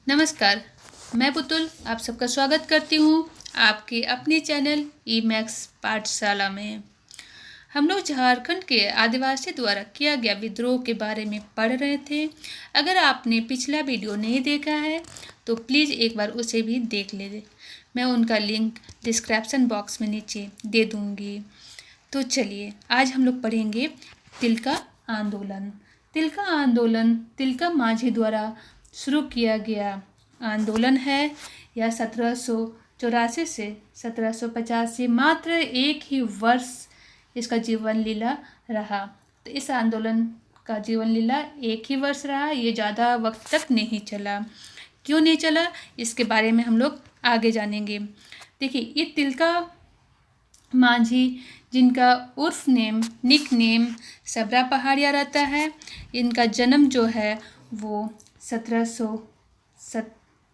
नमस्कार, मैं पुतुल आप सबका स्वागत करती हूँ आपके अपने चैनल ई मैक्स पाठशाला में। हम लोग झारखंड के आदिवासी द्वारा किया गया विद्रोह के बारे में पढ़ रहे थे। अगर आपने पिछला वीडियो नहीं देखा है तो प्लीज़ एक बार उसे भी देख लीजिए। मैं उनका लिंक डिस्क्रिप्शन बॉक्स में नीचे दे दूँगी। तो चलिए आज हम लोग पढ़ेंगे तिलका आंदोलन। तिलका आंदोलन तिलका मांझी द्वारा शुरू किया गया आंदोलन है। यह 1784 से 1785 मात्र एक ही वर्ष इसका जीवन लीला रहा। तो इस आंदोलन का जीवन लीला एक ही वर्ष रहा, ये ज़्यादा वक्त तक नहीं चला। क्यों नहीं चला इसके बारे में हम लोग आगे जानेंगे। देखिए, ये तिलका मांझी जिनका उर्फ नेम निक नेम सबरा पहाड़िया रहता है, इनका जन्म जो है वो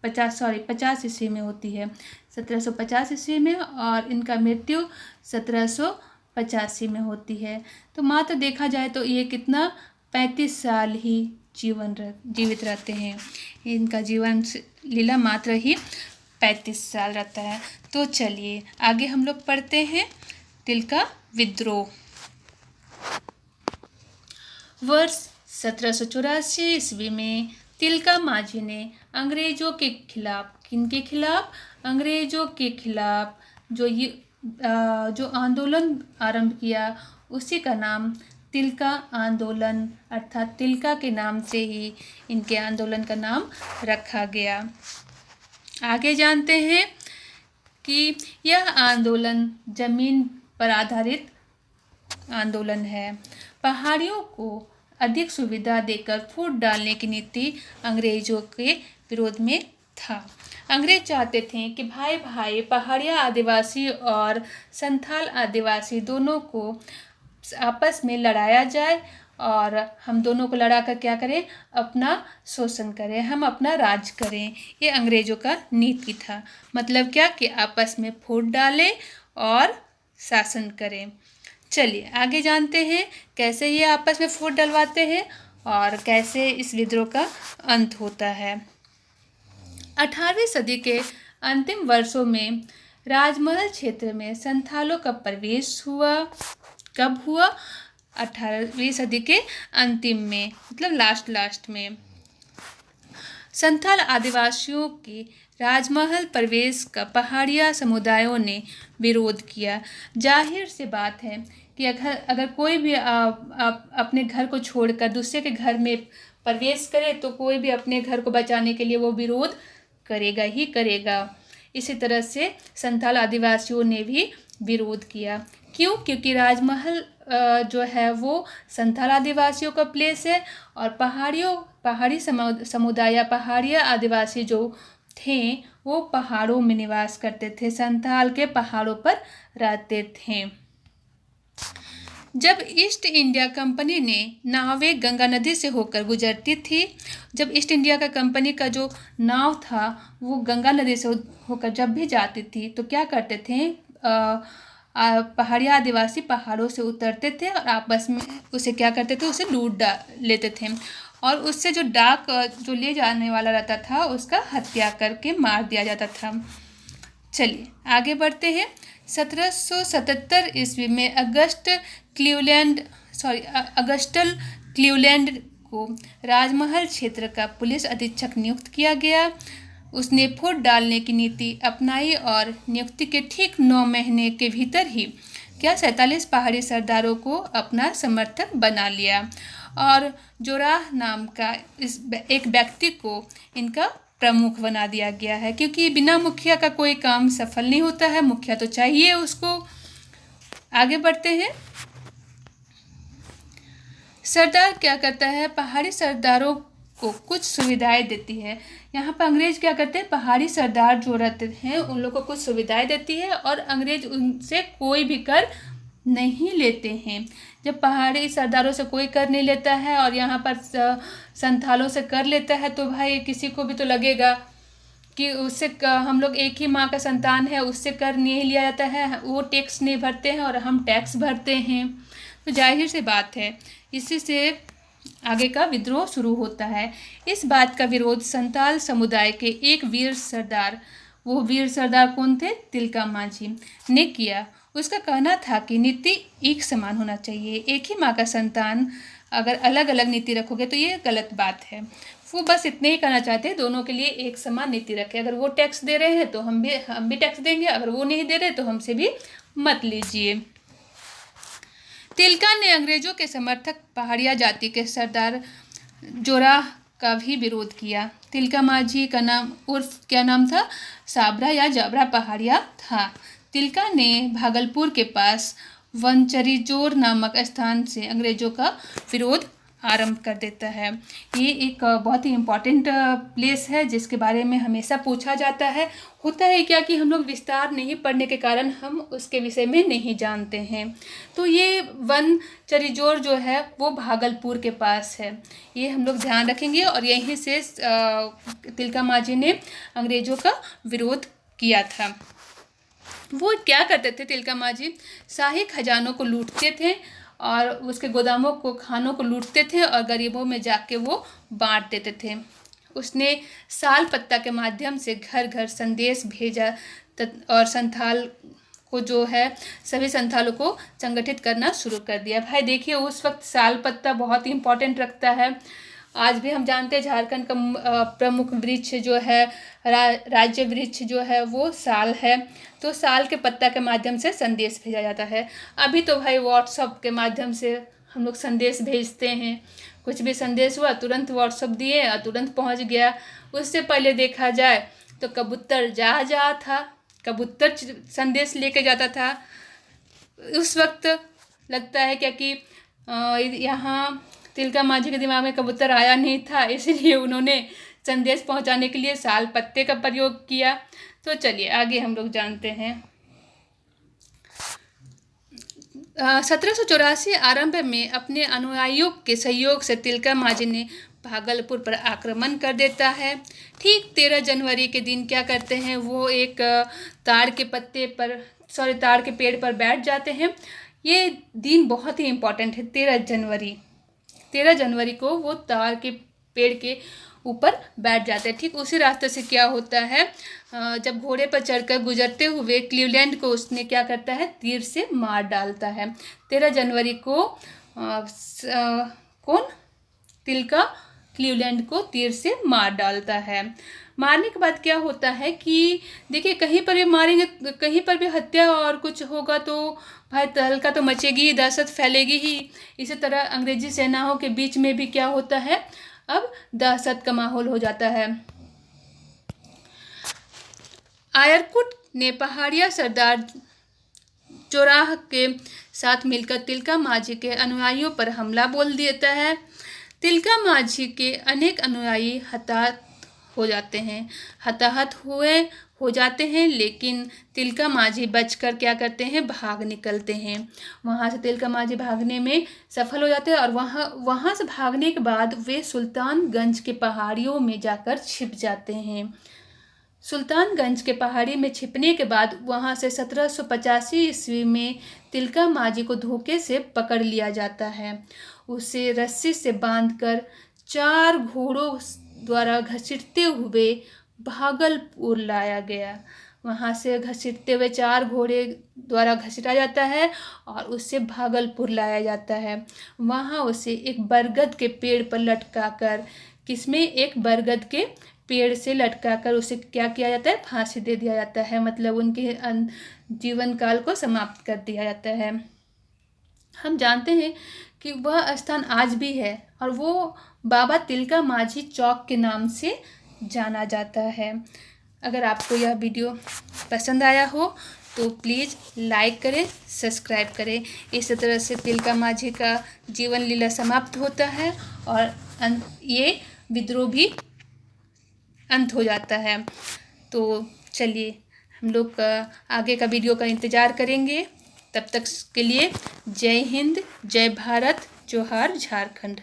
50 ईस्वी में होती है, 1750 ईस्वी में, और इनका मृत्यु 1785 में होती है। तो मात्र देखा जाए तो ये कितना 35 साल ही जीवित रहते हैं। इनका जीवन लीला मात्र ही 35 साल रहता है। तो चलिए आगे हम लोग पढ़ते हैं तिलका विद्रोह। वर्ष 1784 ईस्वी में तिलका मांझी ने अंग्रेजों के खिलाफ, किनके खिलाफ? अंग्रेजों के खिलाफ जो आंदोलन आरंभ किया उसी का नाम तिलका आंदोलन अर्थात तिलका के नाम से ही इनके आंदोलन का नाम रखा गया। आगे जानते हैं कि यह आंदोलन जमीन पर आधारित आंदोलन है। पहाड़ियों को अधिक सुविधा देकर फूट डालने की नीति अंग्रेजों के विरोध में था। अंग्रेज चाहते थे कि भाई भाई पहाड़िया आदिवासी और संथाल आदिवासी दोनों को आपस में लड़ाया जाए और हम दोनों को लड़ा कर क्या करें? अपना शोषण करें, हम अपना राज करें। ये अंग्रेजों का नीति था। मतलब क्या कि आपस में फूट डालें और शासन करें। चलिए आगे जानते हैं कैसे ये आपस में फूट डलवाते हैं और कैसे इस विद्रोह का अंत होता है। 18वीं सदी के अंतिम वर्षों में राजमहल क्षेत्र में संथालों का प्रवेश हुआ। कब हुआ? 18वीं सदी के अंतिम में, मतलब लास्ट में। संथाल आदिवासियों के राजमहल प्रवेश का पहाड़िया समुदायों ने विरोध किया। जाहिर सी बात है कि अगर कोई भी अपने घर को छोड़कर दूसरे के घर में प्रवेश करे तो कोई भी अपने घर को बचाने के लिए वो विरोध करेगा ही करेगा। इसी तरह से संथाल आदिवासियों ने भी विरोध किया। क्यों? क्योंकि राजमहल जो है वो संथाल आदिवासियों का प्लेस है और पहाड़ी समुदाय या पहाड़िया आदिवासी जो थे वो पहाड़ों में निवास करते थे, संथाल के पहाड़ों पर रहते थे। जब ईस्ट इंडिया कंपनी ने नावें गंगा नदी से होकर गुजरती थी, जब ईस्ट इंडिया का कंपनी का जो नाव था वो गंगा नदी से होकर जब भी जाती थी तो क्या करते थे? पहाड़िया आदिवासी पहाड़ों से उतरते थे और आपस में उसे क्या करते थे? उसे लूट लेते थे और उससे जो डाक जो ले जाने वाला रहता था उसका हत्या करके मार दिया जाता था। चलिए आगे बढ़ते हैं। 1777 ईस्वी में अगस्टल क्लीवलैंड को राजमहल क्षेत्र का पुलिस अधीक्षक नियुक्त किया गया। उसने फूट डालने की नीति अपनाई और नियुक्ति के ठीक 9 महीने के भीतर ही 47 पहाड़ी सरदारों को अपना समर्थक बना लिया और जोराह नाम का एक व्यक्ति को इनका प्रमुख बना दिया गया है, क्योंकि बिना मुखिया का कोई काम सफल नहीं होता है, मुखिया तो चाहिए उसको। आगे बढ़ते हैं। सरदार क्या करता है? पहाड़ी सरदारों को कुछ सुविधाएं देती है। यहाँ पर अंग्रेज क्या करते हैं? पहाड़ी सरदार जो रहते हैं उन लोगों को कुछ सुविधाएं देती है और अंग्रेज उनसे कोई भी कर नहीं लेते हैं। जब पहाड़ी सरदारों से कोई कर नहीं लेता है और यहाँ पर संथालों से कर लेता है तो भाई किसी को भी तो लगेगा कि उससे हम लोग एक ही माँ का संतान है, उससे कर नहीं लिया जाता है, वो टैक्स नहीं भरते हैं और हम टैक्स भरते हैं। तो जाहिर सी बात है। इसी से आगे का विद्रोह शुरू होता है। इस बात का विरोध संताल समुदाय के एक वीर सरदार, वो वीर सरदार कौन थे? तिलका मांझी ने किया। उसका कहना था कि नीति एक समान होना चाहिए, एक ही माँ का संतान अगर अलग अलग नीति रखोगे तो ये गलत बात है। वो बस इतने ही कहना चाहते हैं दोनों के लिए एक समान नीति रखें। अगर वो टैक्स दे रहे हैं तो हम भी टैक्स देंगे, अगर वो नहीं दे रहे तो हमसे भी मत लीजिए। तिलका ने अंग्रेजों के समर्थक पहाड़िया जाति के सरदार जोराह का भी विरोध किया। तिलका मांझी का नाम उर्फ क्या नाम था? साबरा या जाबरा पहाड़िया था। तिलका ने भागलपुर के पास वनचरीजोर नामक स्थान से अंग्रेजों का विरोध आरंभ कर देता है। ये एक बहुत ही इम्पॉर्टेंट प्लेस है जिसके बारे में हमेशा पूछा जाता है। होता है क्या कि हम लोग विस्तार नहीं पढ़ने के कारण हम उसके विषय में नहीं जानते हैं। तो ये वनचरीजोर जो है वो भागलपुर के पास है, ये हम लोग ध्यान रखेंगे। और यहीं से तिलका मांझी ने अंग्रेजों का विरोध किया था। वो क्या करते थे तिलका मांझी? शाही खजानों को लूटते थे और उसके गोदामों को, खानों को लूटते थे और गरीबों में जाके वो बांट देते थे। उसने साल पत्ता के माध्यम से घर घर संदेश भेजा और संथाल को जो है सभी संथालों को संगठित करना शुरू कर दिया। भाई देखिए उस वक्त साल पत्ता बहुत ही इम्पोर्टेंट रखता है। आज भी हम जानते हैं झारखंड का प्रमुख वृक्ष जो है, राज्य वृक्ष जो है वो साल है। तो साल के पत्ता के माध्यम से संदेश भेजा जाता है। अभी तो भाई व्हाट्सअप के माध्यम से हम लोग संदेश भेजते हैं, कुछ भी संदेश हुआ तुरंत व्हाट्सअप दिए और तुरंत पहुंच गया। उससे पहले देखा जाए तो कबूतर जा था, कबूतर संदेश लेके जाता था। उस वक्त लगता है क्या कि यहाँ तिलका मांझी के दिमाग में कबूतर आया नहीं था, इसलिए उन्होंने संदेश पहुंचाने के लिए साल पत्ते का प्रयोग किया। तो चलिए आगे हम लोग जानते हैं। 1784 आरंभ में अपने अनुयायियों के सहयोग से तिलका मांझी ने भागलपुर पर आक्रमण कर देता है। ठीक 13 जनवरी के दिन क्या करते हैं, वो एक ताड़ के पेड़ पर बैठ जाते हैं। ये दिन बहुत ही इम्पोर्टेंट है। 13 जनवरी को वो ताड़ के पेड़ के ऊपर बैठ जाते हैं। ठीक उसी रास्ते से क्या होता है, जब घोड़े पर चढ़कर गुजरते हुए क्लीवलैंड को उसने क्या करता है, तीर से मार डालता है। 13 जनवरी को कौन? तिलका क्लीवलैंड को तीर से मार डालता है। मारने के बाद क्या होता है कि देखिए कहीं पर भी मारेंगे, कहीं पर भी हत्या और कुछ होगा तो भाई तहलका तो मचेगी, दहशत फैलेगी ही। इसी तरह अंग्रेजी सेनाओं के बीच में भी क्या होता है, अब दहशत का माहौल हो जाता है। आयरकुट ने पहाड़िया सरदार जोराह के साथ मिलकर तिलका मांझी के अनुयायियों पर हमला बोल देता है। तिलका मांझी के अनेक अनुयायी हताहत हो जाते हैं, लेकिन तिलका मांझी बचकर क्या करते हैं, भाग निकलते हैं। वहाँ से तिलका मांझी भागने में सफल हो जाते हैं और वहाँ से भागने के बाद वे सुल्तानगंज के पहाड़ियों में जाकर छिप जाते हैं। सुल्तानगंज के पहाड़ी में छिपने के बाद वहाँ से 1785 ईस्वी में तिलका मांझी को धोखे से पकड़ लिया जाता है। उसे रस्सी से बांधकर 4 घोड़ों द्वारा घसीटते हुए भागलपुर लाया गया। वहाँ से घसीटते हुए 4 घोड़े द्वारा घसीटा जाता है और उससे भागलपुर लाया जाता है। वहाँ उसे एक बरगद के पेड़ पर लटकाकर, किसमें, एक बरगद के पेड़ से लटकाकर उसे क्या किया जाता है, फांसी दे दिया जाता है। मतलब उनके जीवन काल को समाप्त कर दिया जाता है। हम जानते हैं कि वह स्थान आज भी है और वो बाबा तिलका मांझी चौक के नाम से जाना जाता है। अगर आपको यह वीडियो पसंद आया हो तो प्लीज़ लाइक करें, सब्सक्राइब करें। इस तरह से तिलका मांझी का जीवन लीला समाप्त होता है और ये विद्रोह भी अंत हो जाता है। तो चलिए हम लोग आगे का वीडियो का इंतज़ार करेंगे। तब तक के लिए जय हिंद, जय भारत, जोहार झारखंड।